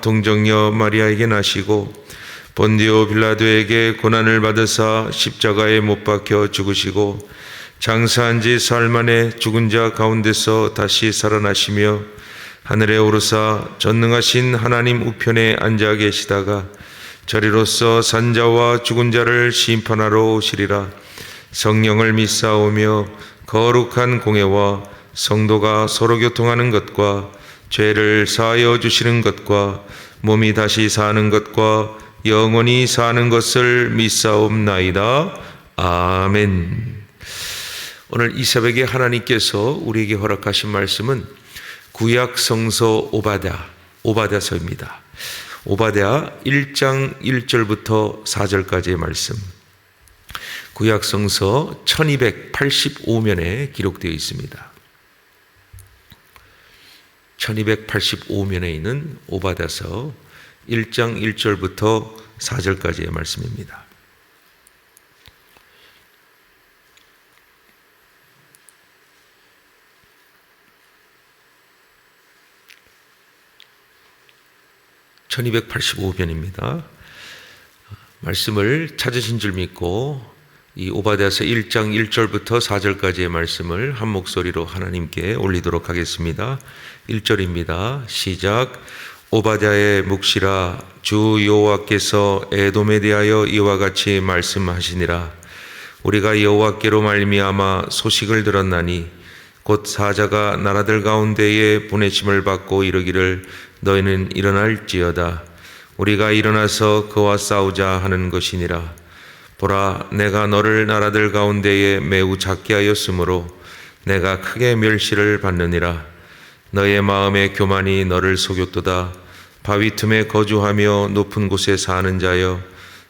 동정녀 마리아에게 나시고 본디오 빌라도에게 고난을 받으사 십자가에 못 박혀 죽으시고 장사한 지 사흘 만에 죽은 자 가운데서 다시 살아나시며 하늘에 오르사 전능하신 하나님 우편에 앉아 계시다가 저리로서 산자와 죽은 자를 심판하러 오시리라. 성령을 믿사오며 거룩한 공회와 성도가 서로 교통하는 것과 죄를 사하여 주시는 것과 몸이 다시 사는 것과 영원히 사는 것을 믿사옵나이다. 아멘. 오늘 이 새벽에 하나님께서 우리에게 허락하신 말씀은 구약 성서 오바댜서입니다. 오바댜 1장 1절부터 4절까지의 말씀, 구약 성서 1285면에 기록되어 있습니다. 1285면에 있는 오바댜서 1장 1절부터 4절까지의 말씀입니다. (1285면입니다) 말씀을 찾으신 줄 믿고 이 오바댜서 1장 1절부터 4절까지의 말씀을 한 목소리로 하나님께 올리도록 하겠습니다. 1절입니다. 시작. 오바댜의 묵시라. 주 여호와께서 에돔에 대하여 이와 같이 말씀하시니라. 우리가 여호와께로 말미암아 소식을 들었나니 곧 사자가 나라들 가운데에 보내심을 받고 이르기를 너희는 일어날지어다. 우리가 일어나서 그와 싸우자 하는 것이니라. 보라, 내가 너를 나라들 가운데에 매우 작게 하였으므로 내가 크게 멸시를 받느니라. 너의 마음의 교만이 너를 속였도다. 바위 틈에 거주하며 높은 곳에 사는 자여,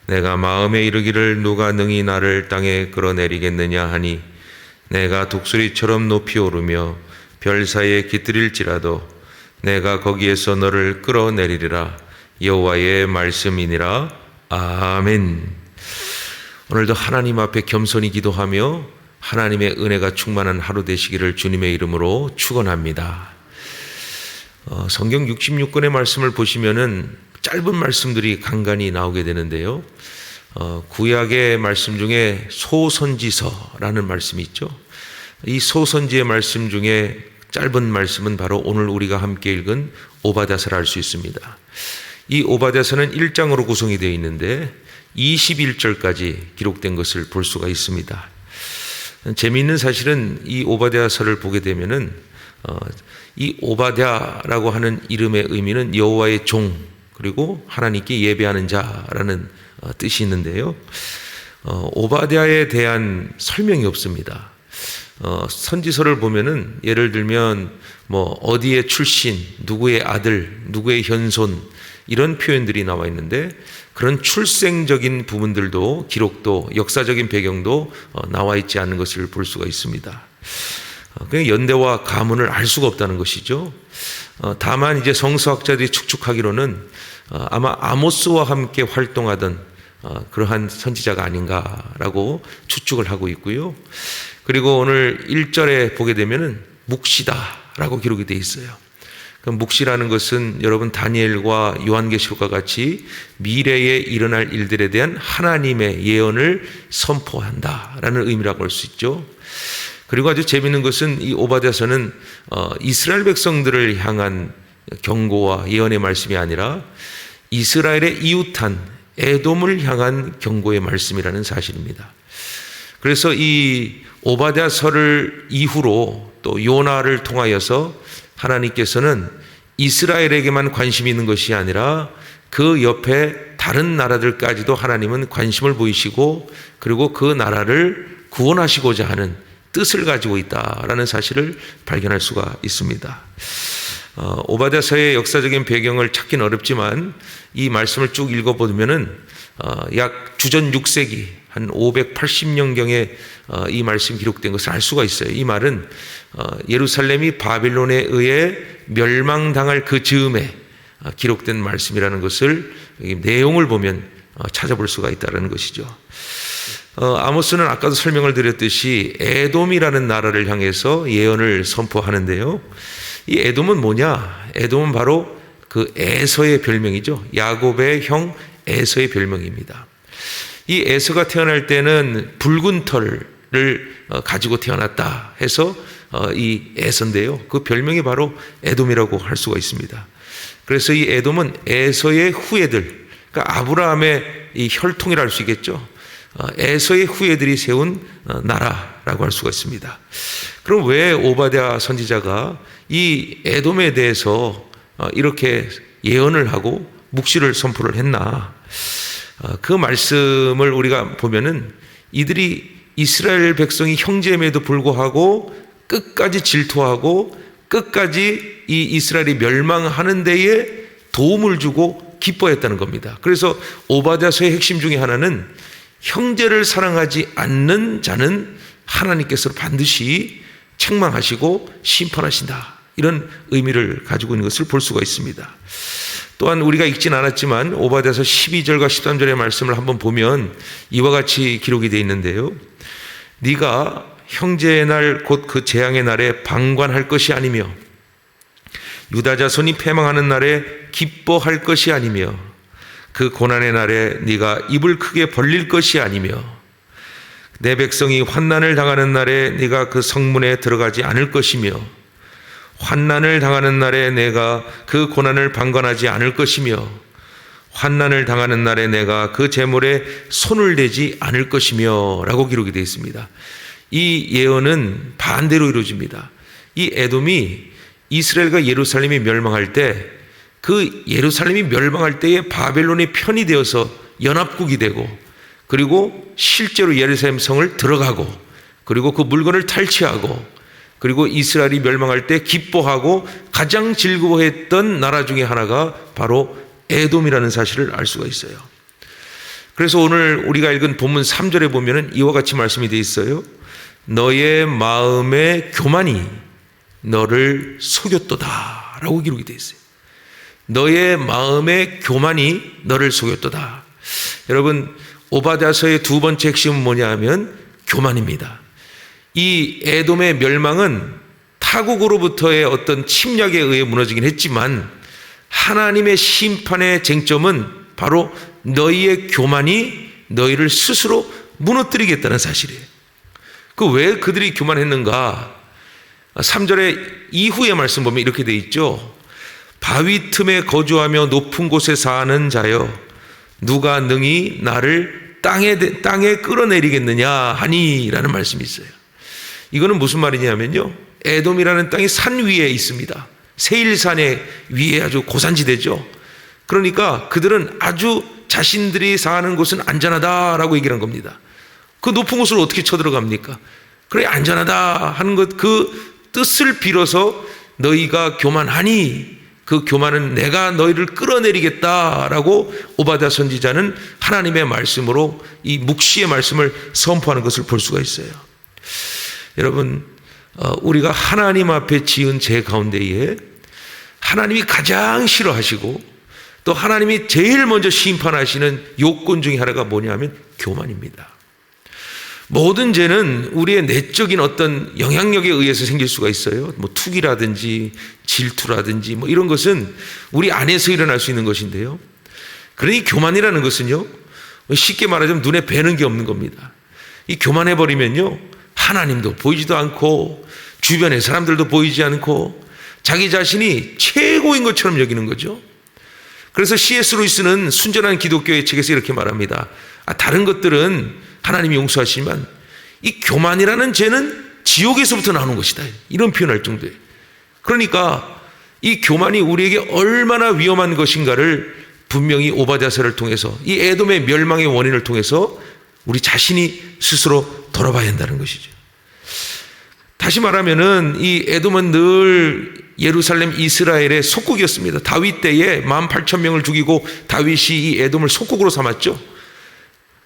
내가 마음에 이르기를 누가 능히 나를 땅에 끌어내리겠느냐 하니 내가 독수리처럼 높이 오르며 별 사이에 깃들일지라도 내가 거기에서 너를 끌어내리리라. 여호와의 말씀이니라. 아멘. 오늘도 하나님 앞에 겸손히 기도하며 하나님의 은혜가 충만한 하루 되시기를 주님의 이름으로 축원합니다. 성경 66권의 말씀을 보시면은 짧은 말씀들이 간간히 나오게 되는데요. 구약의 말씀 중에 소선지서라는 말씀이 있죠. 이 소선지의 말씀 중에 짧은 말씀은 바로 오늘 우리가 함께 읽은 오바댜서를 알 수 있습니다. 이 오바댜서는 1장으로 구성이 되어 있는데 21절까지 기록된 것을 볼 수가 있습니다. 재미있는 사실은 이 오바댜서를 보게 되면은 이 오바댜라고 하는 이름의 의미는 여호와의 종, 그리고 하나님께 예배하는 자라는 뜻이 있는데요. 오바댜에 대한 설명이 없습니다. 선지서를 보면은 예를 들면 뭐 어디의 출신, 누구의 아들, 누구의 현손, 이런 표현들이 나와 있는데 그런 출생적인 부분들도, 기록도, 역사적인 배경도 나와 있지 않은 것을 볼 수가 있습니다. 그냥 연대와 가문을 알 수가 없다는 것이죠. 다만 이제 성서학자들이 축축하기로는 아마 아모스와 함께 활동하던 그러한 선지자가 아닌가라고 추측을 하고 있고요. 그리고 오늘 1절에 보게 되면은 묵시다라고 기록이 되어 있어요. 묵시라는 것은 여러분 다니엘과 요한계시록과 같이 미래에 일어날 일들에 대한 하나님의 예언을 선포한다라는 의미라고 할 수 있죠. 그리고 아주 재미있는 것은 이 오바댜서는 이스라엘 백성들을 향한 경고와 예언의 말씀이 아니라 이스라엘의 이웃한 에돔을 향한 경고의 말씀이라는 사실입니다. 그래서 이 오바댜서를 이후로 또 요나를 통하여서 하나님께서는 이스라엘에게만 관심이 있는 것이 아니라 그 옆에 다른 나라들까지도 하나님은 관심을 보이시고 그리고 그 나라를 구원하시고자 하는 뜻을 가지고 있다라는 사실을 발견할 수가 있습니다. 오바댜서의 역사적인 배경을 찾기는 어렵지만 이 말씀을 쭉 읽어보면은 약 주전 6세기 한 580년경에 이 말씀 기록된 것을 알 수가 있어요. 이 말은 예루살렘이 바빌론에 의해 멸망당할 그 즈음에 기록된 말씀이라는 것을 내용을 보면 찾아볼 수가 있다는 것이죠. 아모스는 아까도 설명을 드렸듯이 에돔이라는 나라를 향해서 예언을 선포하는데요. 이 에돔은 뭐냐? 에돔은 바로 그 에서의 별명이죠. 야곱의 형 에서의 별명입니다. 이 에서가 태어날 때는 붉은 털을 가지고 태어났다 해서 이 에서인데요. 그 별명이 바로 에돔이라고 할 수가 있습니다. 그래서 이 에돔은 에서의 후예들, 그러니까 아브라함의 이 혈통이라 할 수 있겠죠. 에서의 후예들이 세운 나라라고 할 수가 있습니다. 그럼 왜 오바댜 선지자가 이 에돔에 대해서 이렇게 예언을 하고 묵시를 선포를 했나? 그 말씀을 우리가 보면은 이들이 이스라엘 백성이 형제임에도 불구하고 끝까지 질투하고 끝까지 이 이스라엘이 멸망하는 데에 도움을 주고 기뻐했다는 겁니다. 그래서 오바댜서의 핵심 중에 하나는 형제를 사랑하지 않는 자는 하나님께서 반드시 책망하시고 심판하신다, 이런 의미를 가지고 있는 것을 볼 수가 있습니다. 또한 우리가 읽진 않았지만 오바댜서 12절과 13절의 말씀을 한번 보면 이와 같이 기록이 되어 있는데요. 네가 형제의 날 곧 그 재앙의 날에 방관할 것이 아니며 유다 자손이 패망하는 날에 기뻐할 것이 아니며 그 고난의 날에 네가 입을 크게 벌릴 것이 아니며 내 백성이 환난을 당하는 날에 네가 그 성문에 들어가지 않을 것이며 환난을 당하는 날에 내가 그 고난을 방관하지 않을 것이며 환난을 당하는 날에 내가 그 재물에 손을 대지 않을 것이며 라고 기록이 되어 있습니다. 이 예언은 반대로 이루어집니다. 이 에돔이 이스라엘과 예루살렘이 멸망할 때, 그 예루살렘이 멸망할 때에 바벨론의 편이 되어서 연합국이 되고, 그리고 실제로 예루살렘 성을 들어가고, 그리고 그 물건을 탈취하고, 그리고 이스라엘이 멸망할 때 기뻐하고 가장 즐거워했던 나라 중에 하나가 바로 에돔이라는 사실을 알 수가 있어요. 그래서 오늘 우리가 읽은 본문 3절에 보면은 이와 같이 말씀이 되어 있어요. 너의 마음의 교만이 너를 속였도다 라고 기록이 되어 있어요. 너의 마음의 교만이 너를 속였도다. 여러분, 오바댜서의 두 번째 핵심은 뭐냐 하면 교만입니다. 이 에돔의 멸망은 타국으로부터의 어떤 침략에 의해 무너지긴 했지만 하나님의 심판의 쟁점은 바로 너희의 교만이 너희를 스스로 무너뜨리겠다는 사실이에요. 그 왜 그들이 교만했는가? 3절의 이후의 말씀 보면 이렇게 돼 있죠. 바위 틈에 거주하며 높은 곳에 사는 자여, 누가 능히 나를 땅에 끌어내리겠느냐 하니 라는 말씀이 있어요. 이거는 무슨 말이냐면요, 에돔이라는 땅이 산 위에 있습니다. 세일산의 위에 아주 고산지대죠. 그러니까 그들은 아주 자신들이 사는 곳은 안전하다라고 얘기를 한 겁니다. 그 높은 곳을 어떻게 쳐들어갑니까? 그래, 안전하다 하는 것, 그 뜻을 빌어서 너희가 교만하니 그 교만은 내가 너희를 끌어내리겠다라고 오바댜 선지자는 하나님의 말씀으로 이 묵시의 말씀을 선포하는 것을 볼 수가 있어요. 여러분, 우리가 하나님 앞에 지은 죄 가운데에 하나님이 가장 싫어하시고 또 하나님이 제일 먼저 심판하시는 요건 중에 하나가 뭐냐면 교만입니다. 모든 죄는 우리의 내적인 어떤 영향력에 의해서 생길 수가 있어요. 뭐 투기라든지 질투라든지 뭐 이런 것은 우리 안에서 일어날 수 있는 것인데요. 그러니 교만이라는 것은요, 쉽게 말하자면 눈에 뵈는 게 없는 겁니다. 이 교만해버리면요, 하나님도 보이지도 않고 주변의 사람들도 보이지 않고 자기 자신이 최고인 것처럼 여기는 거죠. 그래서 C.S. 루이스는 순전한 기독교의 책에서 이렇게 말합니다. 다른 것들은 하나님이 용서하시지만 이 교만이라는 죄는 지옥에서부터 나오는 것이다, 이런 표현할 정도예요. 그러니까 이 교만이 우리에게 얼마나 위험한 것인가를 분명히 오바댜서를 통해서, 이 에돔의 멸망의 원인을 통해서 우리 자신이 스스로 돌아봐야 한다는 것이죠. 다시 말하면은 이 에돔은 늘 예루살렘 이스라엘의 속국이었습니다. 다윗 때에 18,000명을 죽이고 다윗이 이 에돔을 속국으로 삼았죠.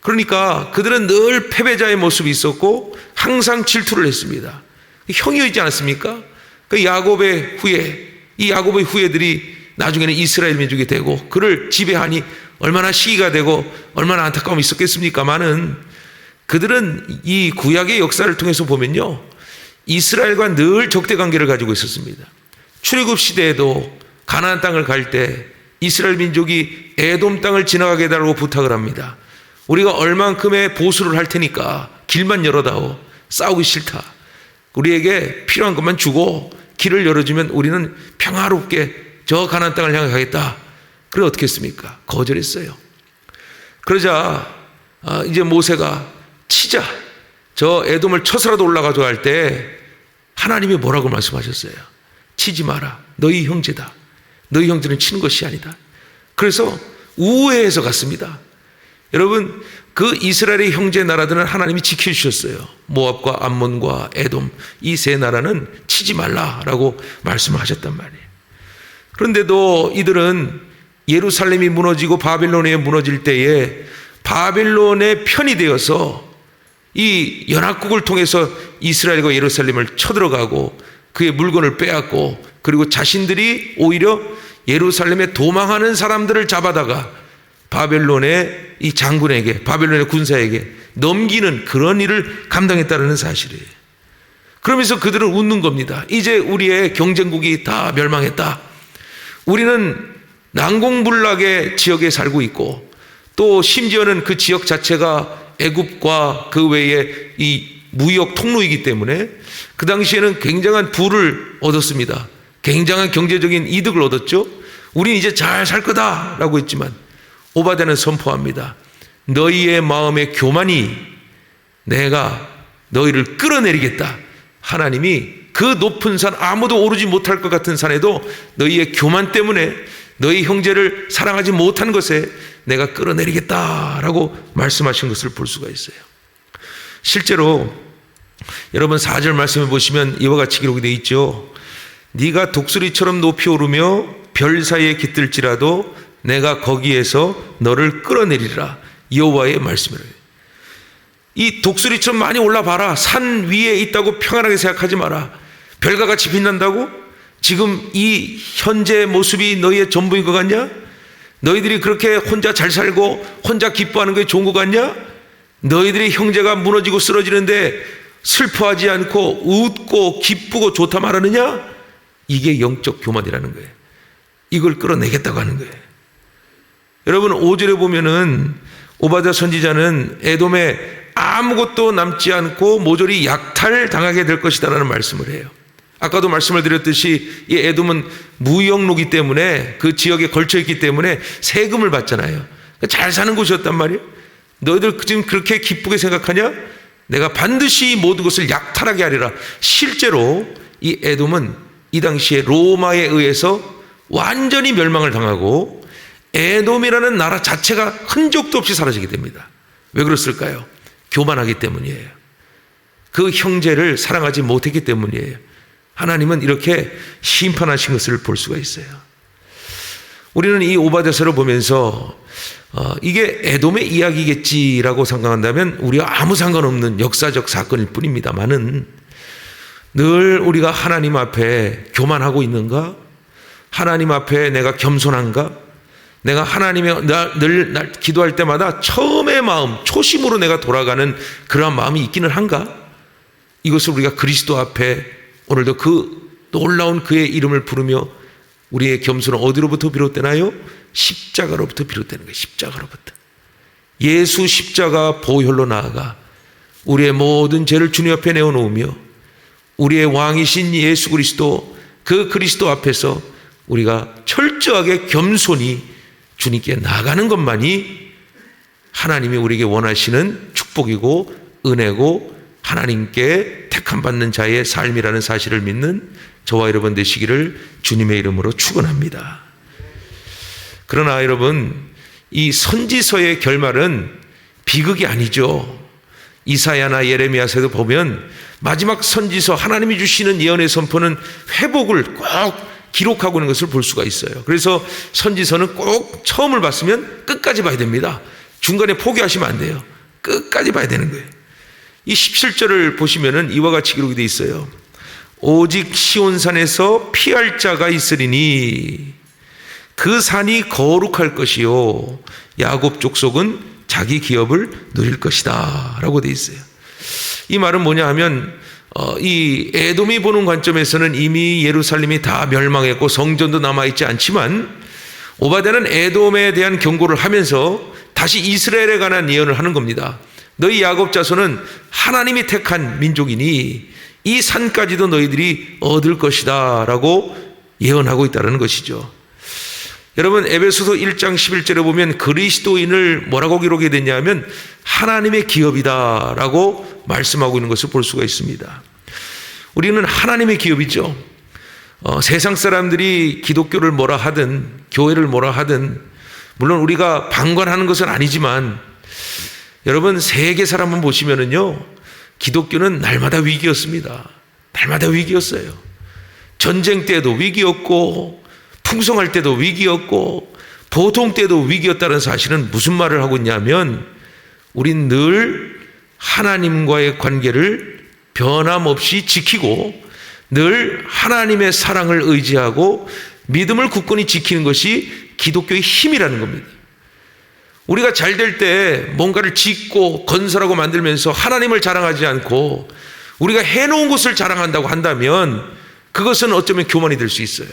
그러니까 그들은 늘 패배자의 모습이 있었고 항상 질투를 했습니다. 형이었지 않았습니까? 그 야곱의 후예, 이 야곱의 후예들이 나중에는 이스라엘 민족이 되고 그를 지배하니 얼마나 시기가 되고 얼마나 안타까움이 있었겠습니까마는 그들은 이 구약의 역사를 통해서 보면요, 이스라엘과 늘 적대 관계를 가지고 있었습니다. 출애굽 시대에도 가나안 땅을 갈 때 이스라엘 민족이 에돔 땅을 지나가게 해달라고 부탁을 합니다. 우리가 얼만큼의 보수를 할 테니까 길만 열어다오. 싸우기 싫다. 우리에게 필요한 것만 주고 길을 열어주면 우리는 평화롭게 저 가나안 땅을 향해 가겠다. 그래 어떻게 했습니까? 거절했어요. 그러자 이제 모세가 치자. 저 에돔을 쳐서라도 올라가줘야 할 때 하나님이 뭐라고 말씀하셨어요? 치지 마라. 너희 형제다. 너희 형제는 치는 것이 아니다. 그래서 우회해서 갔습니다. 여러분, 그 이스라엘의 형제 나라들은 하나님이 지켜주셨어요. 모압과 암몬과 에돔 이 세 나라는 치지 말라라고 말씀하셨단 말이에요. 그런데도 이들은 예루살렘이 무너지고 바벨론에 무너질 때에 바벨론의 편이 되어서 이 연합국을 통해서 이스라엘과 예루살렘을 쳐들어가고 그의 물건을 빼앗고 그리고 자신들이 오히려 예루살렘에 도망하는 사람들을 잡아다가 바벨론의 이 장군에게, 바벨론의 군사에게 넘기는 그런 일을 감당했다는 사실이에요. 그러면서 그들은 웃는 겁니다. 이제 우리의 경쟁국이 다 멸망했다. 우리는 난공불락의 지역에 살고 있고 또 심지어는 그 지역 자체가 애굽과 그 외에 이 무역 통로이기 때문에 그 당시에는 굉장한 부를 얻었습니다. 굉장한 경제적인 이득을 얻었죠. 우린 이제 잘 살 거다라고 했지만 오바댜는 선포합니다. 너희의 마음의 교만이 내가 너희를 끌어내리겠다. 하나님이 그 높은 산, 아무도 오르지 못할 것 같은 산에도 너희의 교만 때문에 너희 형제를 사랑하지 못한 것에 내가 끌어내리겠다라고 말씀하신 것을 볼 수가 있어요. 실제로 여러분 4절 말씀을 보시면 이와 같이 기록이 되어 있죠. 네가 독수리처럼 높이 오르며 별 사이에 깃들지라도 내가 거기에서 너를 끌어내리라. 여호와의 말씀이래요. 이 독수리처럼 많이 올라봐라. 산 위에 있다고 평안하게 생각하지 마라. 별과 같이 빛난다고? 지금 이 현재 모습이 너희의 전부인 것 같냐? 너희들이 그렇게 혼자 잘 살고 혼자 기뻐하는 게 좋은 것 같냐? 너희들의 형제가 무너지고 쓰러지는데 슬퍼하지 않고 웃고 기쁘고 좋다 말하느냐? 이게 영적 교만이라는 거예요. 이걸 끌어내겠다고 하는 거예요. 여러분 5절에 보면은 오바댜 선지자는 에돔에 아무것도 남지 않고 모조리 약탈당하게 될 것이다 라는 말씀을 해요. 아까도 말씀을 드렸듯이 이 에돔은 무역로기 때문에 그 지역에 걸쳐있기 때문에 세금을 받잖아요. 잘 사는 곳이었단 말이에요. 너희들 지금 그렇게 기쁘게 생각하냐? 내가 반드시 모든 것을 약탈하게 하리라. 실제로 이 에돔은 이 당시에 로마에 의해서 완전히 멸망을 당하고 에돔이라는 나라 자체가 흔적도 없이 사라지게 됩니다. 왜 그랬을까요? 교만하기 때문이에요. 그 형제를 사랑하지 못했기 때문이에요. 하나님은 이렇게 심판하신 것을 볼 수가 있어요. 우리는 이 오바댜서를 보면서 이게 에돔의 이야기겠지라고 생각한다면 우리가 아무 상관없는 역사적 사건일 뿐입니다만은 늘 우리가 하나님 앞에 교만하고 있는가? 하나님 앞에 내가 겸손한가? 내가 하나님의 늘 기도할 때마다 처음의 마음, 초심으로 내가 돌아가는 그러한 마음이 있기는 한가? 이것을 우리가 그리스도 앞에 오늘도 그 놀라운 그의 이름을 부르며 우리의 겸손은 어디로부터 비롯되나요? 십자가로부터 비롯되는 거예요. 십자가로부터. 예수 십자가 보혈로 나아가 우리의 모든 죄를 주님 앞에 내어놓으며 우리의 왕이신 예수 그리스도, 그 그리스도 앞에서 우리가 철저하게 겸손히 주님께 나가는 것만이 하나님이 우리에게 원하시는 축복이고 은혜고 하나님께 택함 받는 자의 삶이라는 사실을 믿는 저와 여러분 되시기를 주님의 이름으로 축원합니다. 그러나 여러분, 이 선지서의 결말은 비극이 아니죠. 이사야나 예레미야서에도 보면 마지막 선지서 하나님이 주시는 예언의 선포는 회복을 꼭 기록하고 있는 것을 볼 수가 있어요. 그래서 선지서는 꼭 처음을 봤으면 끝까지 봐야 됩니다. 중간에 포기하시면 안 돼요. 끝까지 봐야 되는 거예요. 이 17절을 보시면은 이와 같이 기록이 되어 있어요. 오직 시온산에서 피할 자가 있으리니 그 산이 거룩할 것이요 야곱 족속은 자기 기업을 누릴 것이다 라고 되어 있어요. 이 말은 뭐냐 하면 이 에돔이 보는 관점에서는 이미 예루살렘이 다 멸망했고 성전도 남아있지 않지만 오바댜는 에돔에 대한 경고를 하면서 다시 이스라엘에 관한 예언을 하는 겁니다. 너희 야곱 자손은 하나님이 택한 민족이니 이 산까지도 너희들이 얻을 것이다 라고 예언하고 있다는 것이죠. 여러분, 에베소서 1장 11절에 보면 그리스도인을 뭐라고 기록이 됐냐면 하나님의 기업이다 라고 말씀하고 있는 것을 볼 수가 있습니다. 우리는 하나님의 기업이죠. 세상 사람들이 기독교를 뭐라 하든 교회를 뭐라 하든 물론 우리가 방관하는 것은 아니지만 여러분, 세계 사람만 보시면은요, 기독교는 날마다 위기였습니다. 날마다 위기였어요. 전쟁 때도 위기였고 풍성할 때도 위기였고 보통 때도 위기였다는 사실은 무슨 말을 하고 있냐면 우린 늘 하나님과의 관계를 변함없이 지키고 늘 하나님의 사랑을 의지하고 믿음을 굳건히 지키는 것이 기독교의 힘이라는 겁니다. 우리가 잘 될 때 뭔가를 짓고 건설하고 만들면서 하나님을 자랑하지 않고 우리가 해놓은 것을 자랑한다고 한다면 그것은 어쩌면 교만이 될 수 있어요.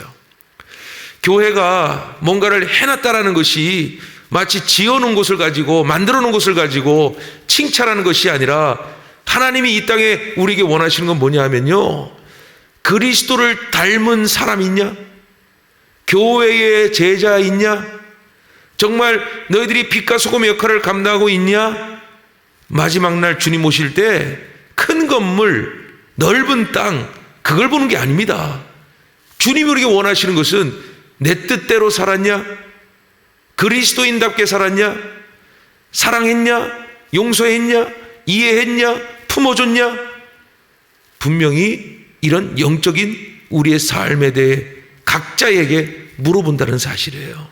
교회가 뭔가를 해놨다라는 것이 마치 지어놓은 것을 가지고 만들어 놓은 것을 가지고 칭찬하는 것이 아니라 하나님이 이 땅에 우리에게 원하시는 건 뭐냐 하면요, 그리스도를 닮은 사람 있냐? 교회의 제자 있냐? 정말 너희들이 빛과 소금의 역할을 감당하고 있냐? 마지막 날 주님 오실 때 큰 건물, 넓은 땅, 그걸 보는 게 아닙니다. 주님이 우리에게 원하시는 것은 내 뜻대로 살았냐? 그리스도인답게 살았냐? 사랑했냐? 용서했냐? 이해했냐? 품어줬냐? 분명히 이런 영적인 우리의 삶에 대해 각자에게 물어본다는 사실이에요.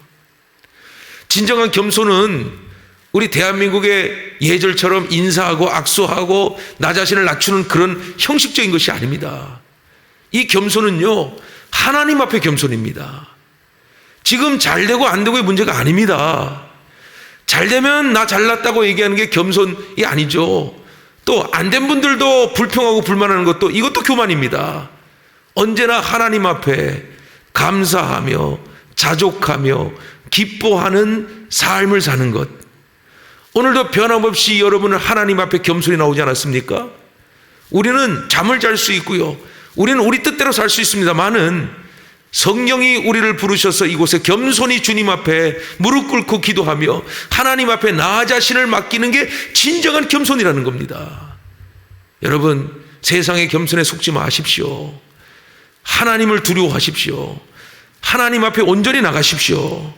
진정한 겸손은 우리 대한민국의 예절처럼 인사하고 악수하고 나 자신을 낮추는 그런 형식적인 것이 아닙니다. 이 겸손은요, 하나님 앞에 겸손입니다. 지금 잘 되고 안 되고의 문제가 아닙니다. 잘 되면 나 잘났다고 얘기하는 게 겸손이 아니죠. 또 안 된 분들도 불평하고 불만하는 것도 이것도 교만입니다. 언제나 하나님 앞에 감사하며 자족하며 기뻐하는 삶을 사는 것. 오늘도 변함없이 여러분은 하나님 앞에 겸손히 나오지 않았습니까? 우리는 잠을 잘 수 있고요, 우리는 우리 뜻대로 살 수 있습니다만은 성령이 우리를 부르셔서 이곳에 겸손히 주님 앞에 무릎 꿇고 기도하며 하나님 앞에 나 자신을 맡기는 게 진정한 겸손이라는 겁니다. 여러분, 세상의 겸손에 속지 마십시오. 하나님을 두려워하십시오. 하나님 앞에 온전히 나가십시오.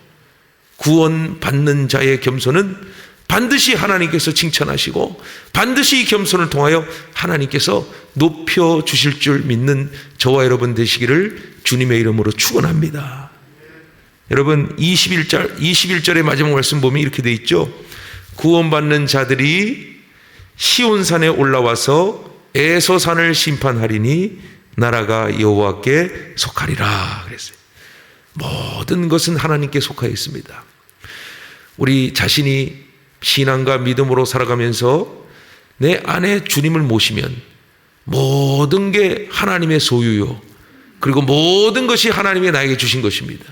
구원받는 자의 겸손은 반드시 하나님께서 칭찬하시고 반드시 이 겸손을 통하여 하나님께서 높여주실 줄 믿는 저와 여러분 되시기를 주님의 이름으로 축원합니다. 여러분, 21절의 마지막 말씀 보면 이렇게 돼 있죠. 구원받는 자들이 시온산에 올라와서 에서산을 심판하리니 나라가 여호와께 속하리라 그랬어요. 모든 것은 하나님께 속하여 있습니다. 우리 자신이 신앙과 믿음으로 살아가면서 내 안에 주님을 모시면 모든 게 하나님의 소유요, 그리고 모든 것이 하나님이 나에게 주신 것입니다.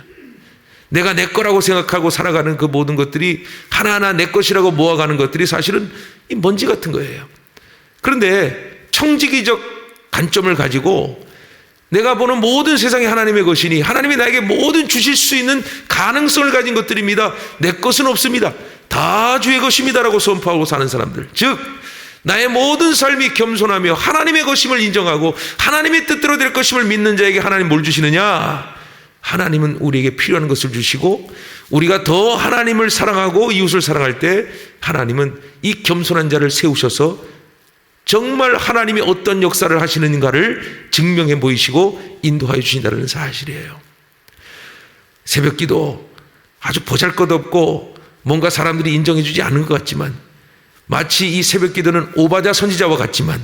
내가 내 거라고 생각하고 살아가는 그 모든 것들이 하나하나 내 것이라고 모아가는 것들이 사실은 이 먼지 같은 거예요. 그런데 청지기적 관점을 가지고 내가 보는 모든 세상이 하나님의 것이니 하나님이 나에게 모든 주실 수 있는 가능성을 가진 것들입니다. 내 것은 없습니다. 다 주의 것입니다라고 선포하고 사는 사람들, 즉 나의 모든 삶이 겸손하며 하나님의 것임을 인정하고 하나님의 뜻대로 될 것임을 믿는 자에게 하나님 뭘 주시느냐? 하나님은 우리에게 필요한 것을 주시고 우리가 더 하나님을 사랑하고 이웃을 사랑할 때 하나님은 이 겸손한 자를 세우셔서 정말 하나님이 어떤 역사를 하시는가를 증명해 보이시고 인도하여 주신다는 사실이에요. 새벽기도 아주 보잘것없고 뭔가 사람들이 인정해 주지 않은 것 같지만 마치 이 새벽기도는 오바댜 선지자와 같지만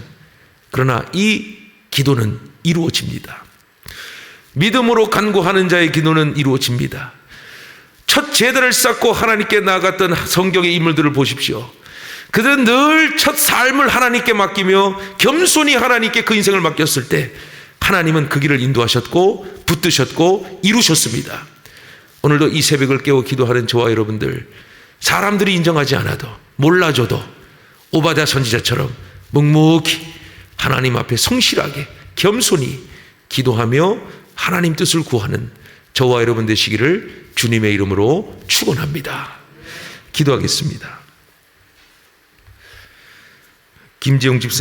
그러나 이 기도는 이루어집니다. 믿음으로 간구하는 자의 기도는 이루어집니다. 첫 제단을 쌓고 하나님께 나아갔던 성경의 인물들을 보십시오. 그들은 늘 첫 삶을 하나님께 맡기며 겸손히 하나님께 그 인생을 맡겼을 때 하나님은 그 길을 인도하셨고 붙드셨고 이루셨습니다. 오늘도 이 새벽을 깨워 기도하는 저와 여러분들, 사람들이 인정하지 않아도 몰라줘도 오바댜 선지자처럼 묵묵히 하나님 앞에 성실하게 겸손히 기도하며 하나님 뜻을 구하는 저와 여러분 되시기를 주님의 이름으로 축원합니다. 기도하겠습니다. 김지영 집사님